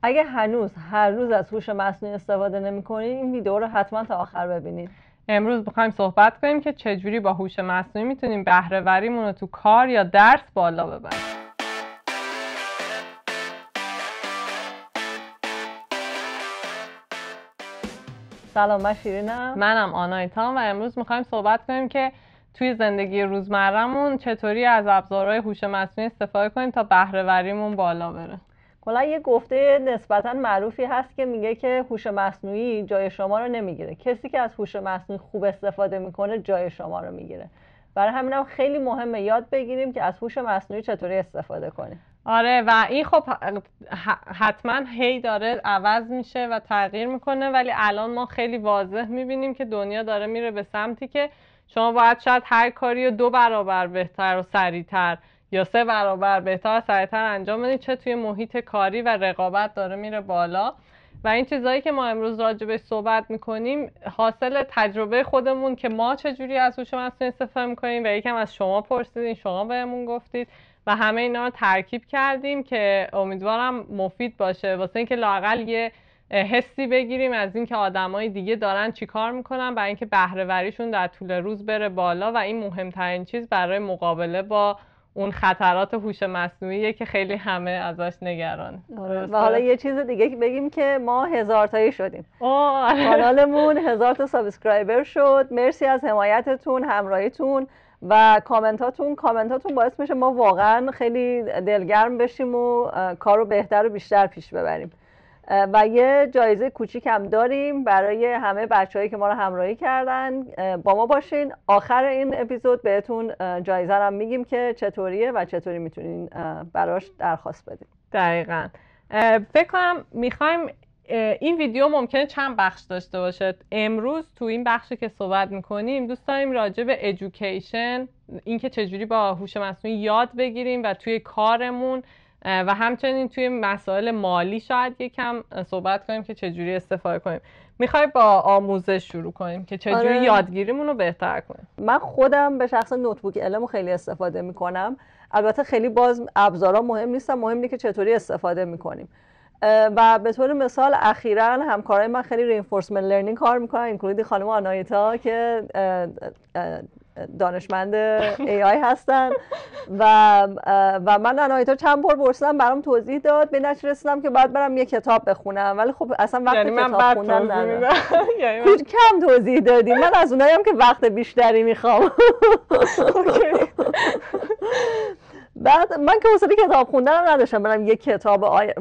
اگه هنوز هر روز از هوش مصنوعی استفاده نمی‌کنید این ویدیو رو حتما تا آخر ببینید. امروز می‌خوایم صحبت کنیم که چجوری با هوش مصنوعی میتونیم بهره وریمون رو تو کار یا درس بالا ببریم. سلام، من شیرینم. منم آنایتام و امروز می‌خوایم صحبت کنیم که توی زندگی روزمره‌مون چطوری از ابزارهای هوش مصنوعی استفاده کنیم تا بهره وریمون بالا بره. کلا یه گفته نسبتاً معروفی هست که میگه که هوش مصنوعی جای شما رو نمیگیره. کسی که از هوش مصنوعی خوب استفاده میکنه جای شما رو میگیره. برای همینم خیلی مهمه یاد بگیریم که از هوش مصنوعی چطوری استفاده کنیم. آره و این خب حتما هی داره عوض میشه و تغییر میکنه، ولی الان ما خیلی واضح میبینیم که دنیا داره میره به سمتی که شما باید شاید هر کاری رو 2 برابر بهتر و سریعتر یا 3 برابر بهتر و سریعتر انجام بدید، چه توی محیط کاری و رقابت داره میره بالا. و این چیزایی که ما امروز راجبش صحبت میکنیم حاصل تجربه خودمون که ما چجوری از هوش مصنوعی استفاده میکنیم و یکم از شما پرسیدین، شما بهمون گفتید و همه اینا رو ترکیب کردیم که امیدوارم مفید باشه واسه اینکه لااقل یه حسی بگیریم از اینکه آدمای دیگه دارن چیکار میکنن برای اینکه بهره وریشون در طول روز بره بالا و این مهمترین چیز برای مقابله با اون خطرات هوش مصنوعیه که خیلی همه ازش نگران. و حالا یه چیز دیگه بگیم که ما 1000 تایی شدیم. کانالمون 1000 تا سابسکرایبر شد. مرسی از حمایتتون، همراهیتون و کامنتاتون باعث میشه ما واقعا خیلی دلگرم بشیم و کارو بهتر و بیشتر پیش ببریم. و یه جایزه کوچیک هم داریم برای همه بچه‌هایی که ما رو همراهی کردن. با ما باشین. آخر این اپیزود بهتون جایزه رو هم میگیم که چطوریه و چطوری میتونین براش درخواست بدین. دقیقاً. فکر کنم میخوایم این ویدیو ممکنه چند بخش داشته باشه. امروز تو این بخشی که صحبت میکنیم دوست داریم راجع به ایژوکیشن، اینکه چجوری با هوش مصنوعی یاد بگیریم و توی کارمون و همچنین توی مسائل مالی شاید یکم صحبت کنیم که چجوری استفاده کنیم. میخوای با آموزش شروع کنیم که چجوری یادگیریمون رو بهتر کنیم. من خودم به شخص نوتبوک علم خیلی استفاده میکنم. البته خیلی باز ابزارا مهم نیستن، مهم اینه که چطوری استفاده میکنیم. و به طور مثال اخیراً همکارای من خیلی رینفورسمنت لرنینگ کار میکنن، اینکلودی خانم آنایتا که دانشمند AI هستن و من آنایتا چند بار پرسیدم برام توضیح داد، به نتیجه رسیدم که باید برم یه کتاب بخونم، ولی خب اصلا وقت کتاب خوندن ندارم. کم توضیح دادی، من از اوناییم که وقت بیشتری میخوام. بعد من که حوصله کتاب خوندن نداشتم برم یه کتاب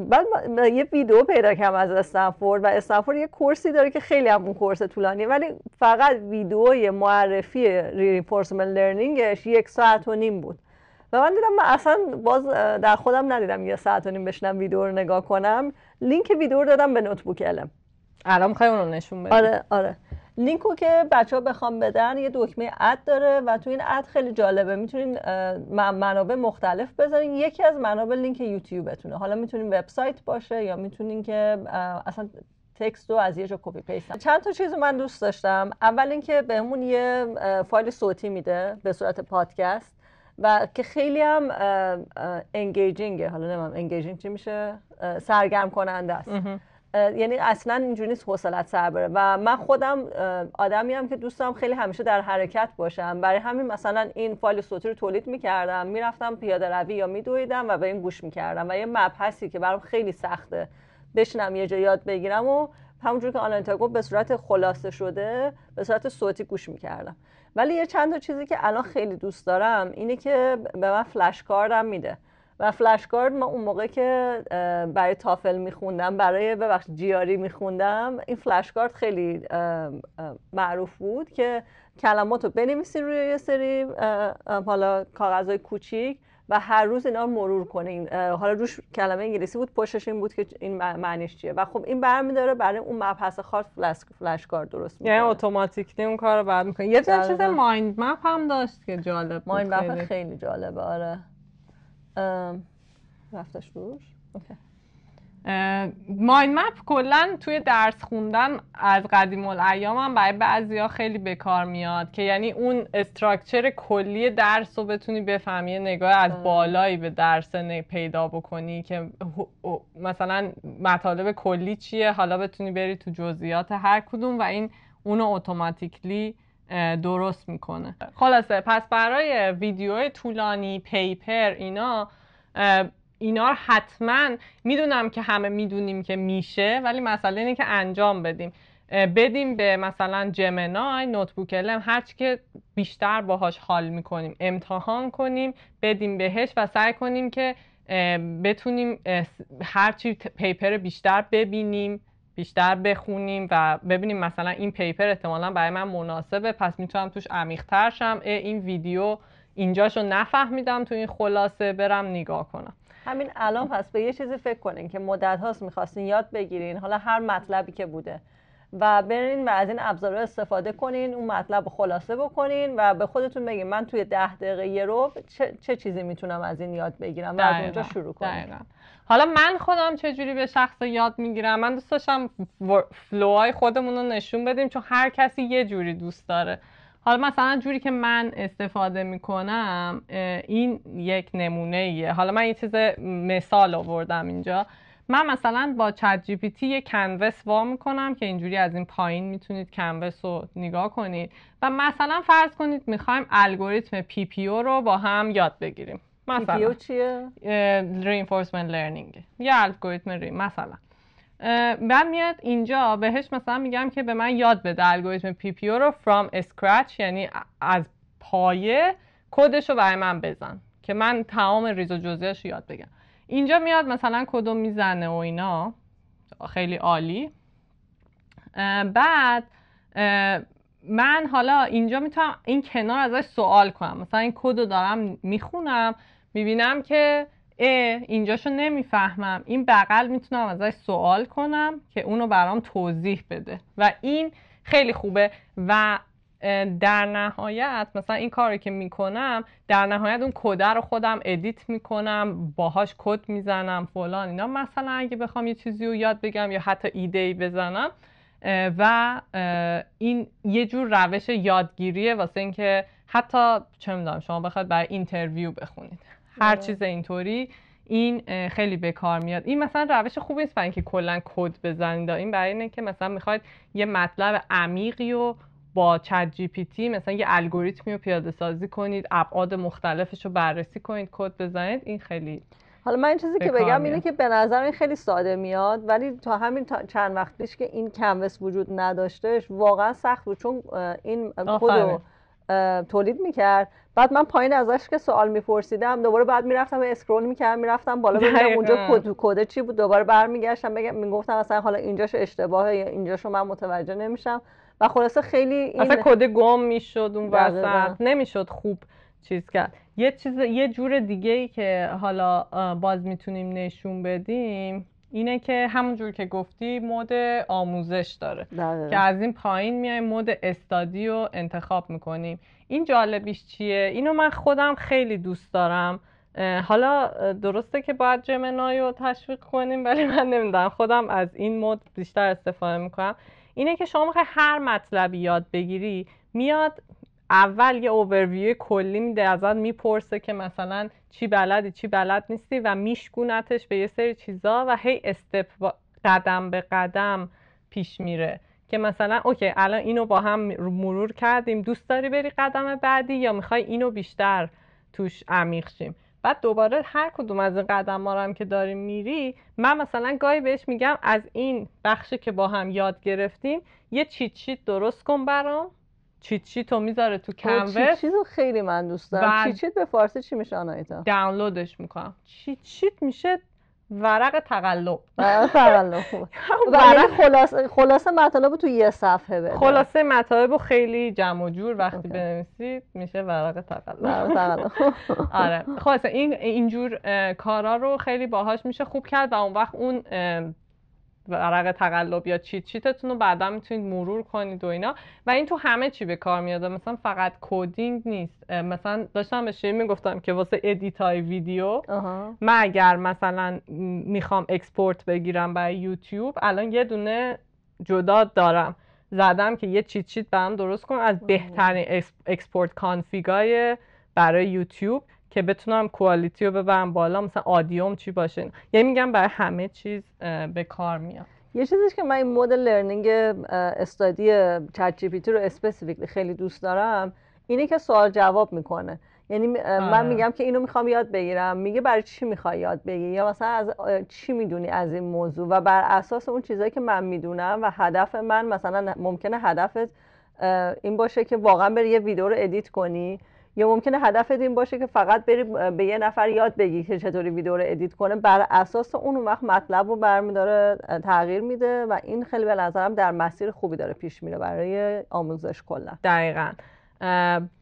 بعد یه ویدیو پیدا کردم از استنفورد و استنفورد یه کورسی داره که خیلی هم اون کورس طولانیه، ولی فقط ویدیوی معرفی رینفورسمنت لرنینگش 1.5 ساعت بود و من دیدم من اصلا باز در خودم ندیدم 1.5 ساعت بشنم ویدیو رو نگاه کنم. لینک ویدیو رو دادم به نوتبوک علم. الان می‌خوام اون رو نشون بدم. آره لینکو که بچه‌ها بخوام بدن یه دکمه اد داره و تو این اد خیلی جالبه، میتونین منابع مختلف بذارین. یکی از منابع لینک یوتیوبتونه، حالا میتونین وبسایت باشه یا میتونین که اصلا تکست رو از یه جا کپی پیست. چند تا چیزو من دوست داشتم. اول اینکه بهمون یه فایل صوتی میده به صورت پادکست و که خیلی هم انگیجینگه. حالا نمیدونم انگیجینگ چی میشه، سرگرم کننده است. یعنی اصلا اینجوری نیست حوصله‌ات سر بره و من خودم آدمی ام که دوست دارم خیلی همیشه در حرکت باشم، برای همین مثلا این فایل صوتی رو تولید می‌کردم، میرفتم پیاده روی یا میدویدم و به این گوش می‌کردم و یه مبحثی که برام خیلی سخته بشینم یه جا یاد بگیرم و همونجوری که آنایتا گفت به صورت خلاصه شده به صورت صوتی گوش می‌کردم. ولی یه چند تا چیزی که الان خیلی دوست دارم اینه که به من فلش کاردم میده و فلش کارد ما اون موقع که برای تافل میخوندم، برای جیاری میخوندم، این فلش کارد خیلی معروف بود که کلماتو بنویسین روی یه سری حالا کاغذهای کوچیک و هر روز اینا رو مرور کنین. حالا روش کلمه انگلیسی بود، پشتش این بود که این معنیش چیه و خب این برمی‌داره برای اون مبحث خاص فلش کارد درست می‌کنه. یعنی اتوماتیکلی اون کارو بعد می‌کنه. یه چیز مایند مپ هم داشت که جالب بود. مایند مپ خیلی جالبه. آره رفتش روش. اوکی. مایند مپ کلا توی درس خوندن از قدیم الایام هم برای بعضیا خیلی به کار میاد که یعنی اون استراکچر کلی درس رو بتونی بفهمی، نگاه از بالایی به درس پیدا بکنی که مثلا مطالب کلی چیه، حالا بتونی بری تو جزئیات هر کدوم و این اونو اتوماتیکلی درست میکنه. خلاصه پس برای ویدیوهای طولانی، پیپر، اینا حتما میدونم که همه میدونیم که میشه، ولی مسئله اینه که انجام بدیم به مثلا جمنای، نوتبوک LM، هرچی که بیشتر باهاش حال میکنیم امتحان کنیم، بدیم بهش و سعی کنیم که بتونیم هرچی پیپر بیشتر ببینیم، بیشتر بخونیم و ببینیم مثلا این پیپر احتمالاً برای من مناسبه، پس میتونم توش عمیق‌تر شم، این ویدیو اینجاشو نفهمیدم تو این خلاصه، برم نگاه کنم. همین الان پس به یه چیزی فکر کنین که مدت هاست میخواستین یاد بگیرین، حالا هر مطلبی که بوده، و برین و از این ابزارها استفاده کنین، اون مطلب رو خلاصه بکنین و به خودتون بگین من توی 10 دقیقه یه رو چه چیزی میتونم از این یاد بگیرم و از اونجا شروع کنین. حالا من خودم چجوری به شخص یاد میگیرم، من دوست داشتم فلوهای خودمون رو نشون بدیم، چون هر کسی یه جوری دوست داره. حالا مثلا جوری که من استفاده میکنم این یک نمونه ایه. حالا من یه چیز مثال آوردم اینجا. من مثلا با چت جی پی تی یه کنوس وا میکنم که اینجوری از این پایین میتونید کنوس رو نگاه کنید و مثلا فرض کنید میخوایم الگوریتم پی پی او رو با هم یاد بگیریم. مثلا پی پی او چیه؟ reinforcement learning، یه الگوریتم مثلا من میاد اینجا بهش مثلا میگم که به من یاد بده الگوریتم پی پی او رو from scratch، یعنی از پایه کدش رو برای من بزن که من تمام ریز و جزئیاش رو یاد بگم. اینجا میاد مثلا کدو میزنه و اینا، خیلی عالی. بعد من حالا اینجا میتونم این کنار ازش سوال کنم، مثلا این کدو دارم میخونم میبینم که اینجاشو نمیفهمم، این بغل میتونم ازش سوال کنم که اونو برام توضیح بده و این خیلی خوبه. و در نهایت مثلا این کاری که میکنم، در نهایت اون کد رو خودم ادیت میکنم، باهاش کد میزنم فلان اینا، مثلا اگه بخوام یه چیزی رو یاد بگم یا حتی ایده‌ای بزنم. و این یه جور روش یادگیریه واسه اینکه حتی چه میدونم شما بخواید برای اینترویو بخونید، هر چیز اینطوری، این خیلی به کار میاد. این مثلا روش خوبی نیست برای اینکه کلا کد بزنید، این برای اینه که مثلا میخواید یه مطلب عمیقی رو با چت جی پی تی مثلا یه الگوریتمی رو پیاده سازی کنید، ابعاد مختلفش رو بررسی کنید، کد بزنید، این خیلی. حالا من این چیزی که بگم اینه که به نظر این خیلی ساده میاد، ولی تا همین چند وقت پیش که این کنوس وجود نداشتش واقعا سخت بود، چون این کد تولید میکرد. بعد من پایین ازش که سوال میپرسیدم دوباره بعد میرفتم اسکرول میکردم میرفتم بالا ببینم اونجا کد چی بود، دوباره برمیگشتم میگفتم مثلا حالا اینجاشو اشتباهه یا اینجاشو من متوجه نمیشم و خلاصه خیلی این اصلا کد گم میشد اون وسط، نمیشد خوب چیز کرد. یه جور دیگه ای که حالا باز میتونیم نشون بدیم اینه که همونجور که گفتی مود آموزش داره که از این پایین میایم مود استادی رو انتخاب میکنیم. این جالبیش چیه؟ اینو من خودم خیلی دوست دارم. حالا درسته که باید جمنای رو تشویق کنیم، ولی من نمیدونم خودم از این مود بیشتر استفاده میکنم. اینه که شما میخوای هر مطلبی یاد بگیری، میاد اول یه اوورویو کلی میده، ازت میپرسه که مثلا چی بلدی چی بلد نیستی و میشکونتش به یه سری چیزا و هی استپ قدم به قدم پیش میره که مثلا اوکی الان اینو با هم مرور کردیم، دوست داری بری قدم بعدی یا میخوای اینو بیشتر توش عمیق شیم؟ بعد دوباره هر کدوم از این قدم ها رو هم که داریم میری، من مثلا گاهی بهش میگم از این بخشی که با هم یاد گرفتیم یه چیت شیت درست کن برام. چیت شیت رو میذاره تو کنوس. چیت شیت رو خیلی من دوست دارم. چیت شیت به فارسی چی میشه آنایتا؟ دانلودش میکنم. چیت شیت میشه ورق تقلب. خلاصه مطالب تو یه صفحه بده. خلاصه مطالب خیلی جمع و جور وقتی بنویسید میشه ورق تقلب. آره خلاصه اینجور کارا رو خیلی باهاش میشه خوب کرد و اون وقت اون ورق تقلب یا چیت شیتتون رو بعدا میتونید مرور کنید و اینا، و این تو همه چی به کار میاد، مثلا فقط کدینگ نیست. مثلا داشتم به شیمی میگفتم که واسه ادیت های ویدیو من اگر مثلا میخوام اکسپورت بگیرم برای یوتیوب، الان یه دونه جدا دارم زدم که یه چیت شیت برام درست کن از بهترین اکسپورت کانفیگای برای یوتیوب که بتونم کوالیتی رو ببرم بالا، مثلا آدیوم چی باشه، یعنی میگم برای همه چیز به کار میاد. یه چیزیش که من این مدل لرنینگ استادی چت جی پی تی رو اسپسیفیکلی خیلی دوست دارم اینه که سوال جواب میکنه. یعنی من میگم که اینو میخوام یاد بگیرم، میگه برای چی میخوای یاد بگیری، یا مثلا از چی میدونی از این موضوع، و بر اساس اون چیزایی که من میدونم و هدف من، مثلا ممکنه هدفت این باشه که واقعا بری یه ویدیو رو ادیت کنی، یا ممکنه هدفت این باشه که فقط بری به یه نفر یاد بگی که چطوری ویدیو رو ادیت کنه. بر اساس اون وقت مطلب رو برمی‌داره تغییر میده و این خیلی به نظرم در مسیر خوبی داره پیش میره برای آموزش کلا. دقیقاً.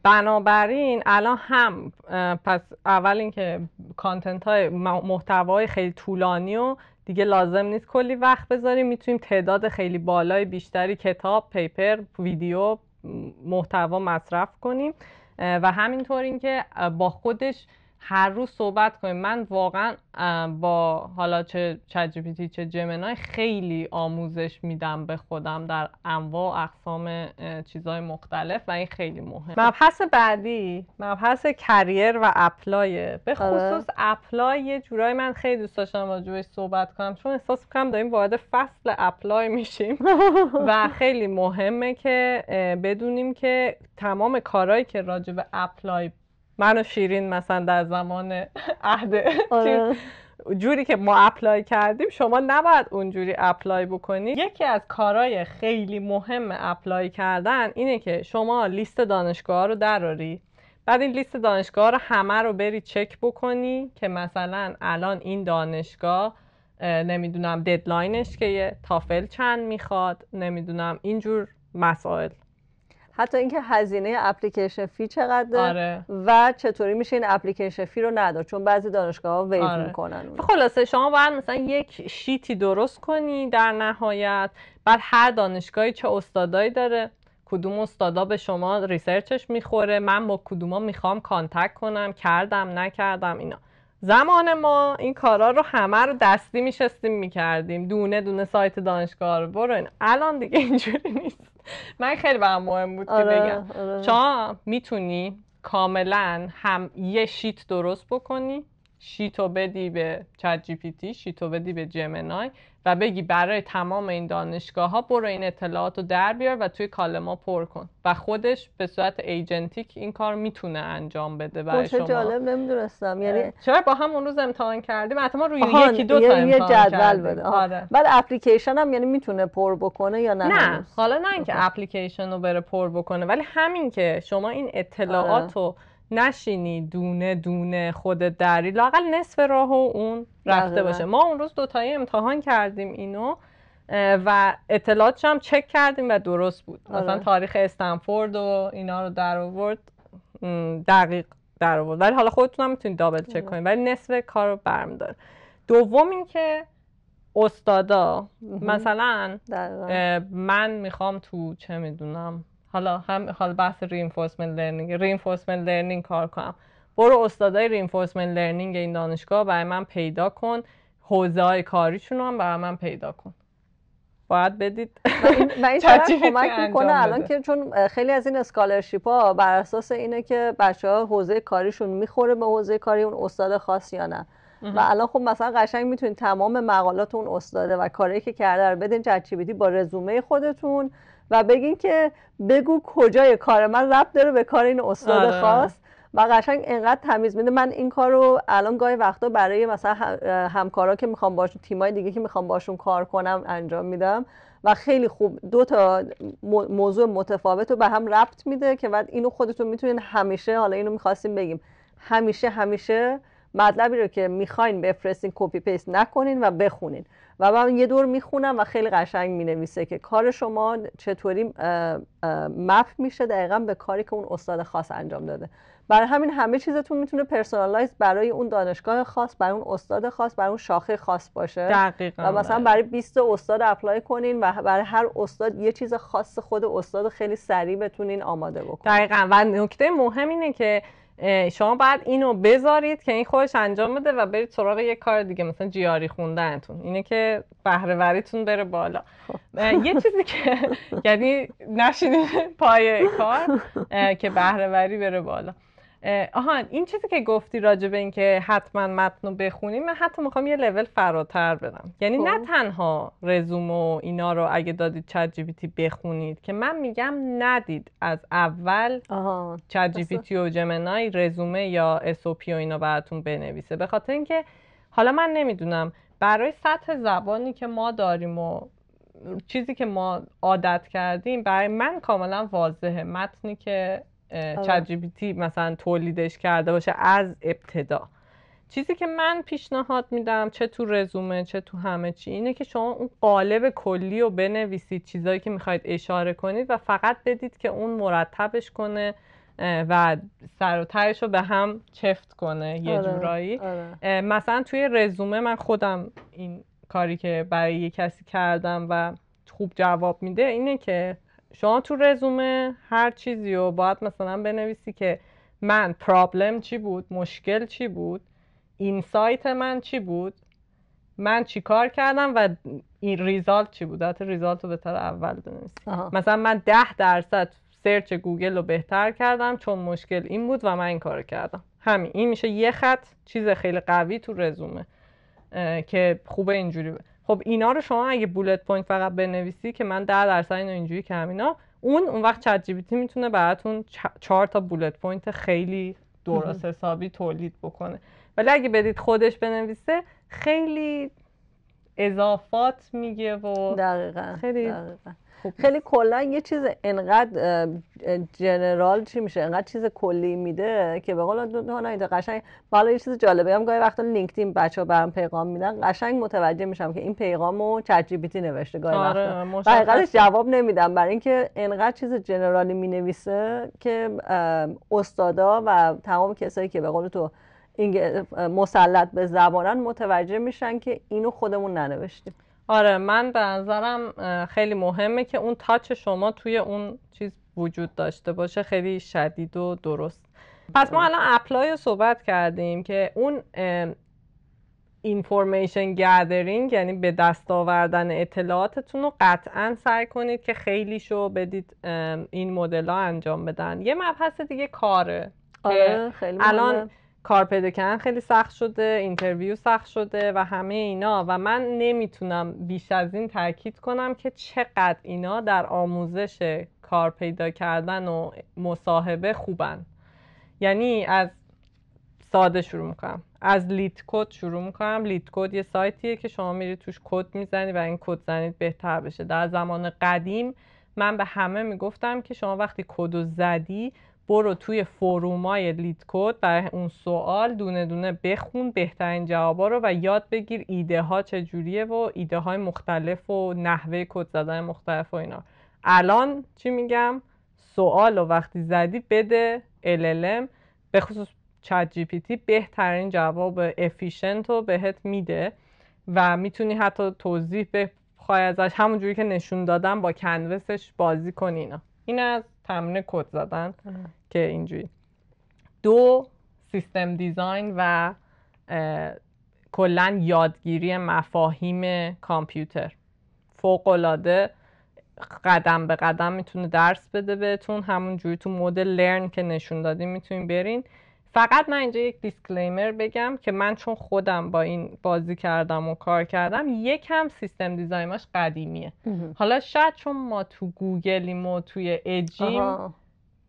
بنابراین الان هم پس اول اینکه کانتنت های محتوای خیلی طولانی و دیگه لازم نیست کلی وقت بذاریم، میتونیم تعداد خیلی بالای بیشتری کتاب، پیپر، ویدیو، محتوا مصرف کنیم و همینطور اینکه با خودش هر روز صحبت کنیم. من واقعا با حالا چه چت جی پی تی چه جمنای خیلی آموزش میدم به خودم در انواع اقسام چیزهای مختلف و این خیلی مهم. مبحث بعدی مبحث کریر و اپلای. به خصوص اپلای یه جورایی من خیلی دوست داشتم راجبش صحبت کنم، چون احساس میکنم داریم وارد فصل اپلای میشیم و خیلی مهمه که بدونیم که تمام کارهایی که راجب اپلای من و شیرین مثلا در زمان عهد جوری که ما اپلای کردیم شما نباید اونجوری اپلای بکنید. یکی از کارهای خیلی مهم اپلای کردن اینه که شما لیست دانشگاه رو دراری، بعد این لیست دانشگاه رو همه رو بری چک بکنی که مثلا الان این دانشگاه نمیدونم ددلاینش که تافل چند میخواد، نمیدونم اینجور مسائل. حتی اینکه هزینه اپلیکیشن فی چقدره و چطوری میشه این اپلیکیشن فی رو ندار، چون بعضی دانشگاه‌ها ویو میکنن. خلاصه شما باید مثلا یک شیتی درست کنی در نهایت، بعد هر دانشگاهی چه استادایی داره، کدوم استادا به شما ریسرچش میخوره، من با کدوما میخوام کانتکت کنم، کردم نکردم اینا. زمان ما این کارا رو همه رو دستی میشستیم میکردیم، دونه دونه سایت دانشگاه رو برو اینا. الان دیگه اینجوری نیست. من خیلی برام مهم بود که بگم شما میتونی کاملا هم یه شیت درست بکنی، شیتو بدی به چت جی پی تی، شیتو بدی به جمنای و بگی برای تمام این دانشگاه ها برو این اطلاعات رو در بیار و توی کالما پر کن و خودش به صورت ایجنتیک این کار میتونه انجام بده برای شما. جالب، نمیدونستم. یعنی چرا با هم اون روز امتحان کردیم، حتما روی یکی دو تا امتحان جدول بده. بعد اپلیکیشن هم یعنی میتونه پر بکنه یا نه؟ حالا نه اینکه اپلیکیشن رو بره پر بکنه، ولی همین که شما این اطلاعات رو نشینی دونه دونه خودت دری، لااقل نصف راهو اون رفته باشه. ما اون روز دوتایی امتحان کردیم اینو و اطلاعاتش هم چک کردیم و درست بود. مثلا تاریخ استنفورد و اینا رو در آورد، دقیق در آورد، ولی حالا خودتون هم میتونید دابل چک کنید، ولی نصف کار رو برمی‌داره. دوم این که استادا مثلا من میخوام تو چه میدونم حالا بحث reinforcement learning کار کنم، برو استادای reinforcement learning این دانشگاه برای من پیدا کن، حوزه‌های کاریشون هم برای من پیدا کن. باید بدید و این چقدر کمک میکنه الان که چون خیلی از این اسکالرشیپ ها بر اساس اینه که بچه‌ها حوزه کاریشون میخوره به حوزه کاری اون استاد خاص یا نه. و الان خب مثلا قشنگ میتونید تمام مقالات اون استاده و کاری که کرده رو بدین چت جی پی تی با رزومه خودتون و بگین که بگو کجای کار من ربط داره به کار این استاد خاص و قشنگ اینقدر تمیز میده. من این کارو الان گاهی وقتا برای مثلا همکارا که میخوام باشون، تیمای دیگه که میخوام باشون کار کنم انجام میدم و خیلی خوب دو تا موضوع متفاوت رو به هم ربط میده که بعد اینو خودتون میتونین همیشه، حالا اینو میخواستیم بگیم، همیشه مطلبی رو که میخواین بفرستین کپی پیست نکنین و بخونین. و من یه دور میخونم و خیلی قشنگ مینویسه که کار شما چطوری مپ میشه دقیقاً به کاری که اون استاد خاص انجام داده. برای همین همه چیزتون میتونه پرسونالایز برای اون دانشگاه خاص، برای اون استاد خاص، برای اون شاخه خاص باشه. دقیقاً. و مثلا برای 20 استاد اپلای کنین و برای هر استاد یه چیز خاص خود استاد خیلی سریع بتونین آماده بکنین. دقیقاً. و نکته مهم اینه که شما باید اینو بذارید که این خودش انجام بده و برید سراغ یه کار دیگه، مثلا جیاری خوندنتون، اینه که بهره وریتون بره بالا. یه چیزی که یعنی نشینید پای کار که بهره وری بره بالا. این چیزی که گفتی راجع به این که حتما متن رو بخونیم، من حتی میخوام یه لول فراتر برم. یعنی نه تنها رزومه و اینا رو اگه دادید چت جی پی تی بخونید، که من میگم ندید از اول چت جی پی تی و جمنای رزومه یا اس او پی و اینا براتون بنویسه. به خاطر اینکه حالا من نمیدونم برای سطح زبانی که ما داریم و چیزی که ما عادت کردیم، برای من کاملا واضحه متنی که چت جی پی تی مثلا تولیدش کرده باشه از ابتدا. چیزی که من پیشنهاد میدم چه تو رزومه چه تو همه چی، اینه که شما اون قالب کلی رو بنویسید، چیزایی که میخواید اشاره کنید و فقط بدید که اون مرتبش کنه و سر و تهش رو به هم چفت کنه یه جورایی. مثلا توی رزومه من خودم این کاری که برای یه کسی کردم و خوب جواب میده اینه که شما تو رزومه هر چیزی رو باید مثلا بنویسی که من پرابلم چی بود، مشکل چی بود، اینسایت من چی بود، من چی کار کردم و این ریزالت چی بود. حتی ریزالت رو بهتر اول بنویسی. مثلا من 10% سرچ گوگل رو بهتر کردم چون مشکل این بود و من این کار کردم. همین این میشه یه خط چیز خیلی قوی تو رزومه که خوبه اینجوری خب اینا رو شما اگه بولت پوینت فقط بنویسی که من 10% اینو اینجوری که همینا، اون وقت چت جی پی تی میتونه براتون 4 تا بولت پوینت خیلی درست حسابی تولید بکنه. ولی اگه بدید خودش بنویسه خیلی اضافات میگه و دقیقاً خیلی خیلی کلا یه چیز انقدر جنرال چی میشه، انقدر چیز کلی میده که به قول دو قشنگ. حالا یه چیز جالبه هم گاهی وقتا لینکدین بچه‌ها برام پیغام میدن، قشنگ متوجه میشم که این پیغامو چت جی پی تی نوشته گاهی وقتا. حقیقتش جواب نمیدم برای اینکه انقدر چیز جنرالی مینویسه که استادا و تمام کسایی که به قول تو مسلط به زبانن متوجه میشن که اینو خودمون ننوشتیم. آره من به نظرم خیلی مهمه که اون تاچ شما توی اون چیز وجود داشته باشه، خیلی شدید و درست. پس ما الان اپلای رو صحبت کردیم که اون اینفورمیشن گادرینگ، یعنی به دست آوردن اطلاعاتتون رو قطعا سعی کنید که خیلی شو بدید این مدل ها انجام بدن. یه مبحث دیگه کاره. آره خیلی مهمه. الان کار پیدا کردن خیلی سخت شده، اینترویو سخت شده و همه اینا، و من نمیتونم بیش از این تاکید کنم که چقدر اینا در آموزش کار پیدا کردن و مصاحبه خوبن. یعنی از ساده شروع میکنم، از لیت کد شروع میکنم. لیت کد یه سایتیه که شما میرید توش کد میزنید و این کد زنید بهتر بشه. در زمان قدیم من به همه میگفتم که شما وقتی کدو زدی برو توی فرومای لیت کد برای اون سوال دونه دونه بخون بهترین جوابا رو و یاد بگیر ایده ها چجوریه و ایده های مختلف و نحوه کد زدن مختلف و اینا. الان چی میگم؟ سوال رو وقتی زدی بده LLM، به خصوص چت جی پی تی بهترین جواب افیشنت رو بهت میده و میتونی حتی توضیح بخوای ازش، همون جوری که نشون دادم با کنوسش بازی کنی. اینا این از تمرین کد زدن که اینجوری. 2 سیستم دیزاین و کلا یادگیری مفاهیم کامپیوتر فوق‌العاده قدم به قدم میتونه درس بده بهتون. همون جوری تو مدل لرن که نشون دادیم میتونین برین. فقط من اینجا یک دیسکلیمر بگم که من چون خودم با این بازی کردم و کار کردم یکم سیستم دیزاینش قدیمیه. حالا شاید چون ما تو گوگلیم و توی اجیم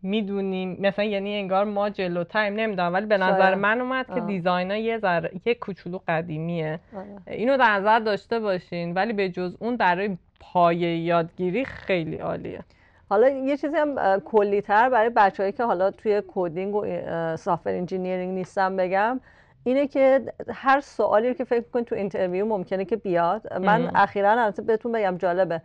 میدونیم مثلا، یعنی انگار ما جلوتریم، نمیدونم، ولی به نظر من اومد که دیزاینا یه کوچولو قدیمیه. اینو در نظر داشته باشین، ولی به جز اون برای پایه یادگیری خیلی عالیه. حالا یه چیزی هم کلی‌تر برای بچه‌هایی که حالا توی کدینگ و سافت‌ور انجینیرینگ نیستن بگم، اینه که هر سوالی که فکر می‌کنید تو اینترویو ممکنه که بیاد. من اخیراً البته بهتون بگم جالبه،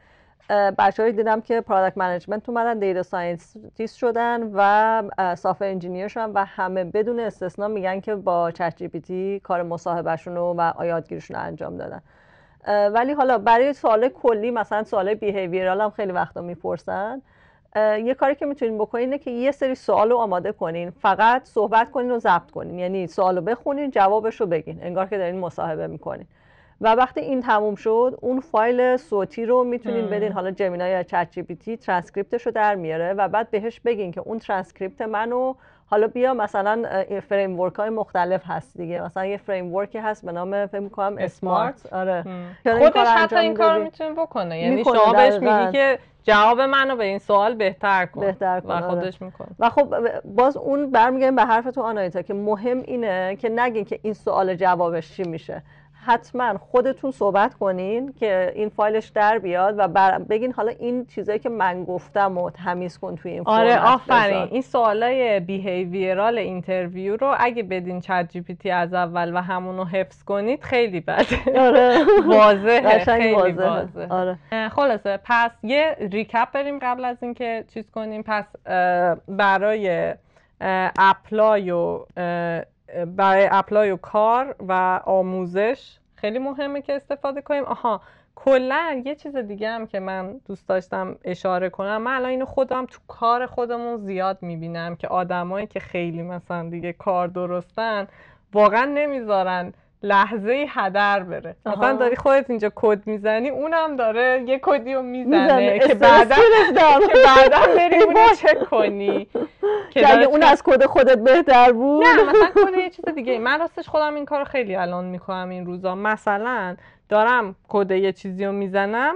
بچه‌ای دیدم که پروداکت منیجمنت اومدن، دیتا ساینتیست شدن و سافت انجینیر شدن و همه بدون استثنا میگن که با چت جی پی تی کار مصاحبهشون و یادگیریشون رو انجام دادن. ولی حالا برای سوال کلی، مثلا سوال بیهیویرال هم خیلی وقتا میپرسن، یه کاری که میتونین بکنین اینه که یه سری سوال رو آماده کنین، فقط صحبت کنین و ضبط کنین، یعنی سوال رو بخونین جوابش رو بگین انگار که دارین مصاحبه میکنین. و وقتی این تموم شد اون فایل صوتی رو میتونین بدین، حالا جمینا یا چت جی پی تی ترانسکریپتش رو در میاره و بعد بهش بگین که اون ترانسکریپت منو حالا بیا، مثلا فریم ورک های مختلف هست دیگه، مثلا یه فریم ورکی هست به نام فکر می‌کنم اسمارت. آره خودش حتی این کارو میتونه بکنه، یعنی شما بهش میگی که جواب منو به این سوال بهتر کن و خودش میکنه. و خب باز اون برمیگردیم به حرف تو آنایتا که مهم اینه که نگین که این سوال جوابش چی میشه، حتما خودتون صحبت کنین که این فایلش در بیاد و بگین حالا این چیزایی که من گفتم و تمیز کن توی این فرمت. آره آفرین. این سوالای بیهیویرال اینترویو رو اگه بدین چت جی پی تی از اول و همونو حفظ کنید خیلی بده. آره واضحه، خیلی واضحه. آره. خلاصه پس یه ریکپ بریم قبل از اینکه چیز کنیم. پس برای اپلای و کار و آموزش خیلی مهمه که استفاده کنیم. کلا یه چیز دیگه هم که من دوست داشتم اشاره کنم، من الان اینو خودم تو کار خودمون زیاد میبینم که آدمایی که خیلی مثلا دیگه کار درستن واقعا نمیذارن لحظه هدر بره. مثلا داری خودت اینجا کد میزنی، اونم داره یه کدی رو میزنه که بعدا بری اونو چک کنی که اگه اون از کد خودت بهتر بود. نه مثلا کد یه چیز دیگه. من راستش خودم این کارو خیلی الان میکنم این روزا. مثلا دارم کد یه چیزی رو میزنم،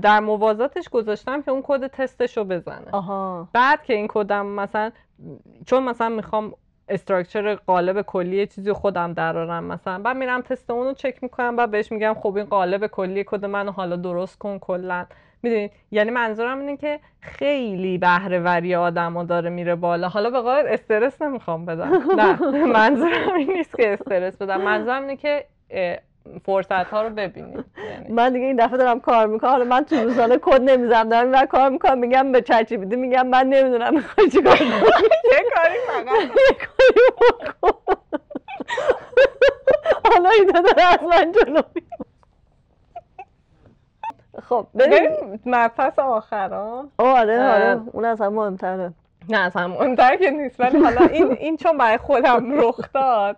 در موازاتش گذاشتم که اون کد تستش رو بزنه. بعد که این کدم مثلا چون مثلا میخوام استراکچر قالب کلی چیزی خودم درارم، مثلا بعد میرم تست اونو چک میکنم، بعد بهش میگم خب این قالب کلی کد منو حالا درست کن کلا. میدونید یعنی منظورم اینه که خیلی بهره وری آدمو داره میره بالا. حالا به قول استرس نمیخوام بدم، نه منظورم این نیست که استرس بدم، منظورم اینه که فرصت ها رو ببینید. یعنی من دیگه این دفعه دارم کار میکنم، حالا من تو روزانه کد نمیزنم، دارم من کار میکنم، میگم به چت جی پی تی میگم من نمیدونم میخوای چیکار کنی. یه کاری فقط یه کاری بکن. حالا این داره از من جلو میاد. خب بریم مبحث آخرا. آره اون از هم مهمتره. نه از هم مهمتر که نیست، ولی حالا این چون برای خودم رخ داد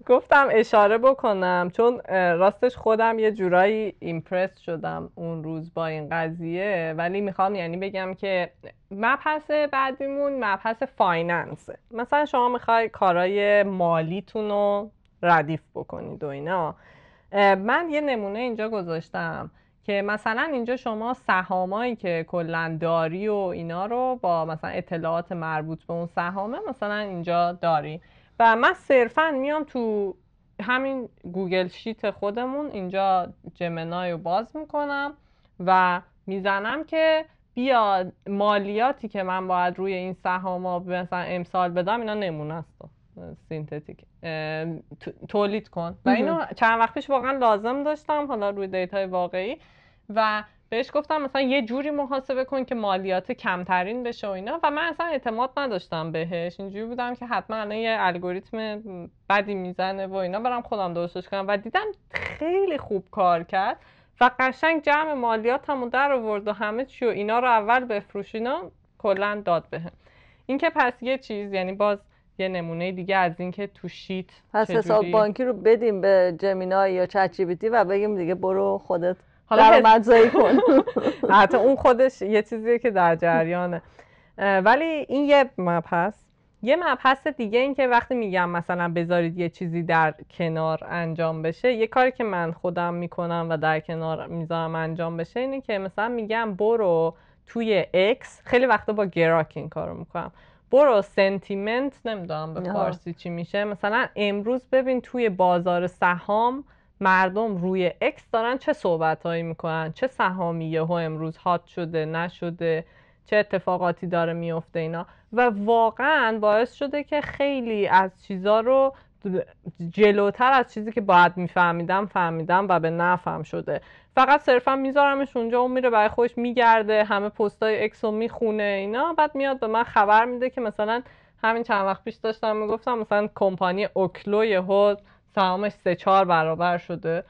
گفتم اشاره بکنم، چون راستش خودم یه جورایی ایمپرس شدم اون روز با این قضیه. ولی میخوام یعنی بگم که مبحث بعدیمون مبحث فایننسه. مثلا شما میخوای کارهای مالیتون رو ردیف بکنید و اینا. من یه نمونه اینجا گذاشتم که مثلا اینجا شما سهامایی که کلا داری و اینا رو با مثلا اطلاعات مربوط به اون سهامه مثلا اینجا داری و من صرفا میام تو همین گوگل شیت خودمون اینجا جمنای رو باز میکنم و میزنم که بیا مالیاتی که من باید روی این سهاما مثلا امسال بدم، اینا نمونه است سینتتیک، تولید کن. و اینو چند وقت پیش واقعا لازم داشتم، حالا روی دیتای واقعی، و بهش گفتم مثلا یه جوری محاسبه کن که مالیات کمترین بشه و اینا. و من اصلا اعتماد نداشتم بهش، اینجوری بودم که حتما الان یه الگوریتم بدی میزنه و اینا، برم خودم درستش کنم. و دیدم خیلی خوب کار کرد و قشنگ جمع مالیاتمو در آورد و همه چی و اینا رو اول بفروش، اینا کلا داد بهم. این که پس یه چیز، یعنی باز یه نمونه دیگه از این که تو شیت پس حساب بانکی رو بدیم به جمینای یا چت جی پی تی و بگیم دیگه برو خودت درآمدزایی کن. حتی اون خودش یه چیزیه که در جریانه. ولی این یه مبحث دیگه این که وقتی میگم مثلا بذارید یه چیزی در کنار انجام بشه، یه کاری که من خودم میکنم و در کنار میذارم انجام بشه اینه که مثلا میگم برو توی اکس، خیلی وقتا با گراک این کارو میکنم، برو سنتیمنت، نمیدونم به فارسی چی میشه، مثلا امروز ببین توی بازار سهام مردم روی اکس دارن چه صحبتایی میکنن، چه سهامی یهو امروز هات شده نشده، چه اتفاقاتی داره میفته اینا. و واقعا باعث شده که خیلی از چیزا رو جلوتر از چیزی که باید فهمیدم و به نفعم شده. فقط صرفا میذارمش اونجا، اون میره برای خودش میگرده، همه پستای اکس رو میخونه اینا، بعد میاد به من خبر میده که مثلا همین چند وقت پیش داشتم میگفتم مثلا کمپانی اوکلو یهو سهامش 3-4 برابر شده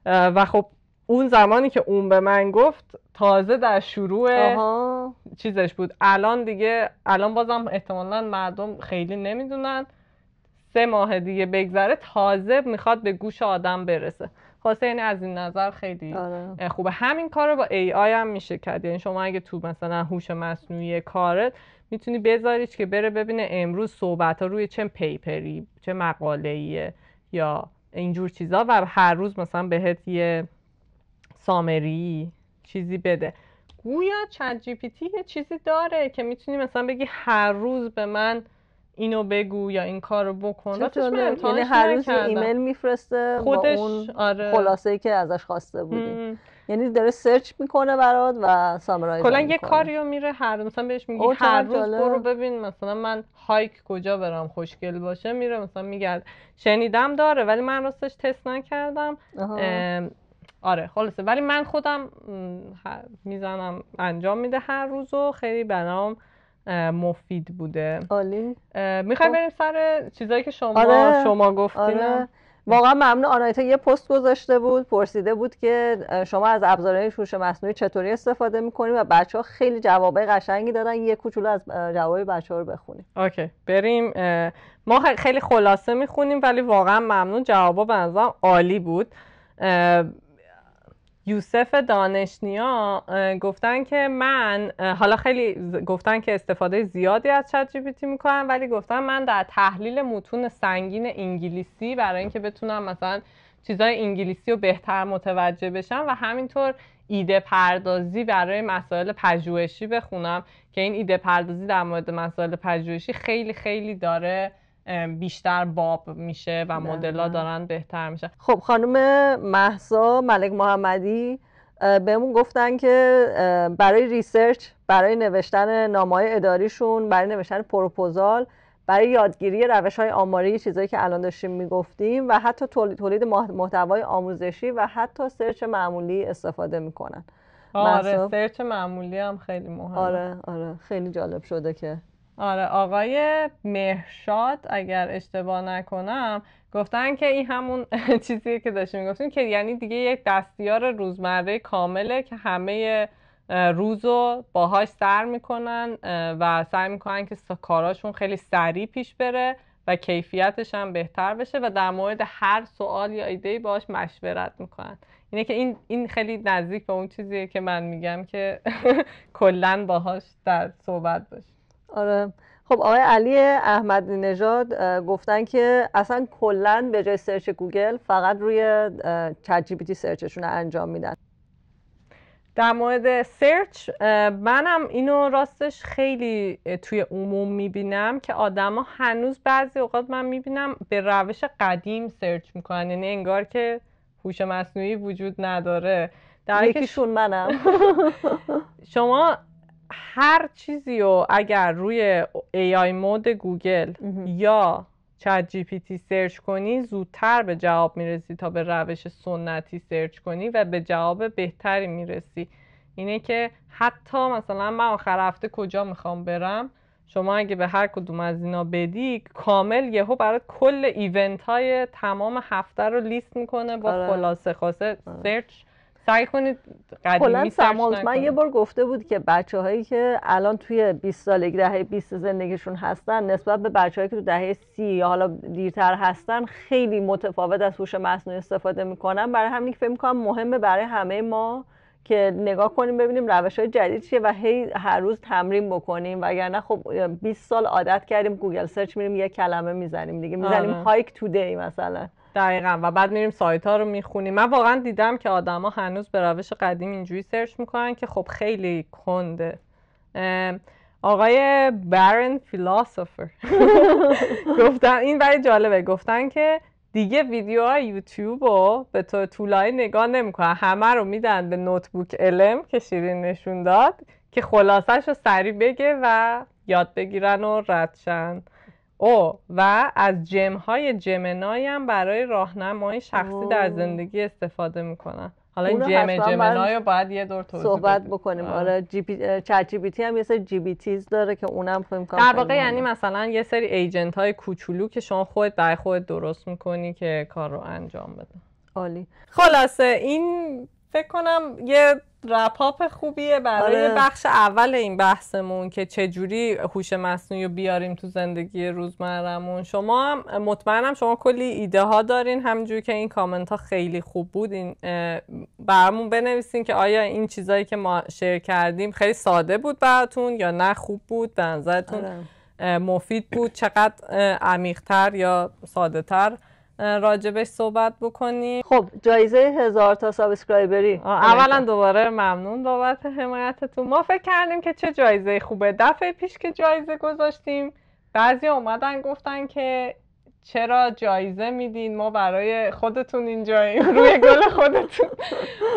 و خب اون زمانی که اون به من گفت تازه در شروع چیزش بود. الان بازم احتمالاً مردم خیلی نمیدونن، 3 ماه دیگه بگذره تازه میخواد به گوش آدم برسه. خاصه یعنی از این نظر خیلی خوبه. همین کار رو با AI هم میشه کرد. یعنی شما اگه تو مثلا هوش مصنوعی کارت میتونی بذاریش که بره ببینه امروز صحبت ها روی چه پیپری، چه مقاله‌ایه یا اینجور چیزا و هر روز مثلا بهت یه سامری چیزی بده. گویا چت جی پی تی یه چیزی داره که میتونی مثلا بگی هر روز به من اینو بگو یا این کارو بکن. یعنی هر روز ایمیل میفرسته خودش با اون خلاصه‌ای که ازش خواسته بودی. یعنی داره سرچ میکنه برات و سامرایز میکنه. کلا یه کاریو میره هر روز مثلا بهش میگی هر روز برو ببین مثلا من هایک کجا برم خوشگل باشه، میره مثلا میگرد. شنیدم داره ولی من راستش تست نکردم. آره خلاصه ولی من خودم میزنم انجام میده هر روزو، خیلی برام مفید بوده. عالی. میخوای بریم سر چیزایی که شما گفتین؟ آره. واقعا ممنون. آنایتا یه پست گذاشته بود، پرسیده بود که شما از ابزارهای هوش مصنوعی چطوری استفاده میکنید و بچه‌ها خیلی جوابای قشنگی دادن. یه کوچولو از جوابای بچه‌ها رو بخونیم. اوکی بریم. ما خیلی خلاصه میخونیم ولی واقعا ممنون، جوابا به نظرم عالی بود. یوسف دانشنیا گفتن که حالا خیلی گفتن که استفاده زیادی از چت جی پی تی میکنن، ولی گفتن من در تحلیل متون سنگین انگلیسی برای اینکه بتونم مثلا چیزای انگلیسی رو بهتر متوجه بشم و همینطور ایده پردازی برای مسائل پژوهشی بخونم که این ایده پردازی در مورد مسائل پژوهشی خیلی خیلی داره بیشتر باب میشه و مدل‌ها دارن بهتر میشه. خب خانم مهسا ملک محمدی بهمون گفتن که برای ریسرچ، برای نوشتن نامه‌های اداریشون، برای نوشتن پروپوزال، برای یادگیری روش‌های آماری، چیزایی که الان داشتیم میگفتیم و حتی تولید محتوای آموزشی و حتی سرچ معمولی استفاده میکنن. آره سرچ معمولی هم خیلی مهمه. آره خیلی جالب شده که آقای مهرشاد اگر اشتباه نکنم گفتن که این همون چیزیه که داشتیم میگفتیم که یعنی دیگه یک دستیار روزمره کامله که همه روزو باهاش سر میکنن و سعی میکنن که کاراشون خیلی سریع پیش بره و کیفیتش هم بهتر بشه و در مورد هر سوال یا ایده‌ای باهاش مشورت میکنن. اینه که این خیلی نزدیک به اون چیزیه که من میگم که کلاً باهاش در صحبت باشه. آره. خب آقای علی احمدی نژاد گفتن که اصلا کلاً به جای سرچ گوگل فقط روی چت جی پی تی سرچشون انجام میدن. در مورد سرچ منم اینو راستش خیلی توی عموم میبینم که آدما هنوز بعضی اوقات من میبینم به روش قدیم سرچ میکنن، یعنی انگار که هوش مصنوعی وجود نداره. یکیشون منم. شما هر چیزی رو اگر روی AI مود گوگل یا چت جی پی تی سرچ کنی زودتر به جواب میرسی تا به روش سنتی سرچ کنی و به جواب بهتری میرسی. اینه که حتی مثلا من آخر هفته کجا میخوام برم، شما اگه به هر کدوم از اینا بدی کامل یهو برات کل ایونت های تمام هفته رو لیست میکنه با خلاصه سرچ. سعی کنید قدیمی سرچ نکنید. من یه بار گفته بود که بچه‌هایی که الان توی 20 سالگی دهه 20 زندگیشون هستن نسبت به بچه‌هایی که تو دهه 30 یا حالا دیرتر هستن خیلی متفاوت از هوش مصنوعی استفاده میکنن. برای همین فکر می‌کنم مهمه برای همه ما که نگاه کنیم ببینیم روش‌های جدید چیه و هر روز تمرین بکنیم، وگرنه خب 20 سال عادت کردیم گوگل سرچ میریم یه کلمه میزنیم دیگه، میزنیم هایک تودی مثلا. دقیقاً و بعد میریم سایت ها رو میخونیم. من واقعا دیدم که آدما هنوز به روش قدیم اینجوری سرچ میکنن که خب خیلی کنده. آقای بارن فیلاسوفر گفتن این برای جالبه، گفتن که دیگه ویدیوهای یوتیوب رو به طور طولانی نگاه نمیکنن، همه رو میدن به نوتبوک علم که شیرین نشون داد که خلاصش رو سریع بگه و یاد بگیرن و ردشن. و از جم‌های جمنای هم برای راهنمای شخصی در زندگی استفاده میکنن. حالا این جمنای رو باید یه دور توضیح صحبت بکنیم. آره چت جی پی تی هم یه سری جی پی تیز داره که اونم فکر کنم در واقع یعنی مثلا یه سری ایجنت های کوچولو که شما خودت برای خودت درست میکنی که کار رو انجام بده. عالی. خلاصه این فکر کنم یه رپاپ خوبیه برای بخش اول این بحثمون که چجوری هوش مصنوعی رو بیاریم تو زندگی روزمرمون. شما هم مطمئنم شما کلی ایده ها دارین، همینجوری که این کامنت ها خیلی خوب بود. این برامون بنویسین که آیا این چیزایی که ما شیر کردیم خیلی ساده بود براتون یا نه خوب بود، به نظرتون مفید بود، چقدر عمیق‌تر یا ساده‌تر راجبش صحبت بکنیم. خب جایزه 1000 تا سابسکرایبری. اولا دوباره ممنون بابت حمایتتون. ما فکر کردیم که چه جایزه خوبه. دفعه پیش که جایزه گذاشتیم بعضی اومدن گفتن که چرا جایزه میدین، ما برای خودتون اینجاییم، روی گل خودتون.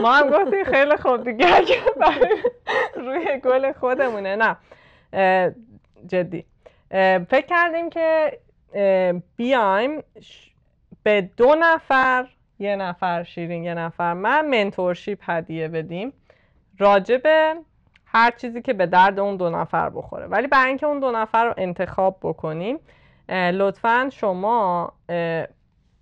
ما هم گفتیم خیلی خوب دیگه برای روی گل خودمونه. نه جدی فکر کردیم که بیایم به 2 نفر، یه نفر شیرین یه نفر من، منتورشیپ هدیه بدیم راجب هر چیزی که به درد اون 2 نفر بخوره. ولی برای اینکه اون 2 نفر رو انتخاب بکنیم لطفاً شما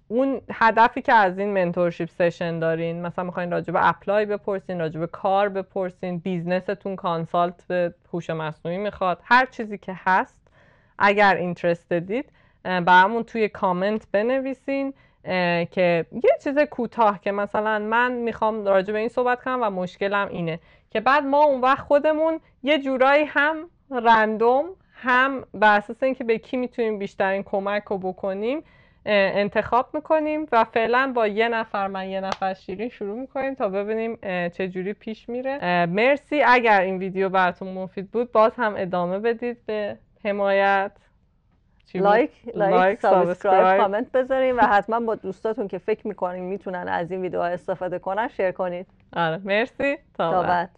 اون هدفی که از این منتورشیپ سشن دارین، مثلا میخواین راجب اپلای بپرسین، راجب کار بپرسین، بیزنستون کانسالت به هوش مصنوعی میخواد، هر چیزی که هست اگر اینترستدید برامون توی کامنت بنویسین که یه چیز کوتاه که مثلا من میخوام راجع به این صحبت کنم و مشکلم اینه، که بعد ما اون وقت خودمون یه جورایی هم رندوم هم بر اساس اینکه به کی میتونیم بیشترین کمک رو بکنیم انتخاب میکنیم و فعلا با یه نفر من یه نفر شیرین شروع میکنیم تا ببینیم چه جوری پیش میره. مرسی. اگر این ویدیو براتون مفید بود باز هم ادامه بدید به حمایت، لایک سابسکرایب کامنت بذارین و حتما با دوستاتون که فکر میکنین میتونن از این ویدیوها استفاده کنن شیر کنید. آره مرسی. تا بعد.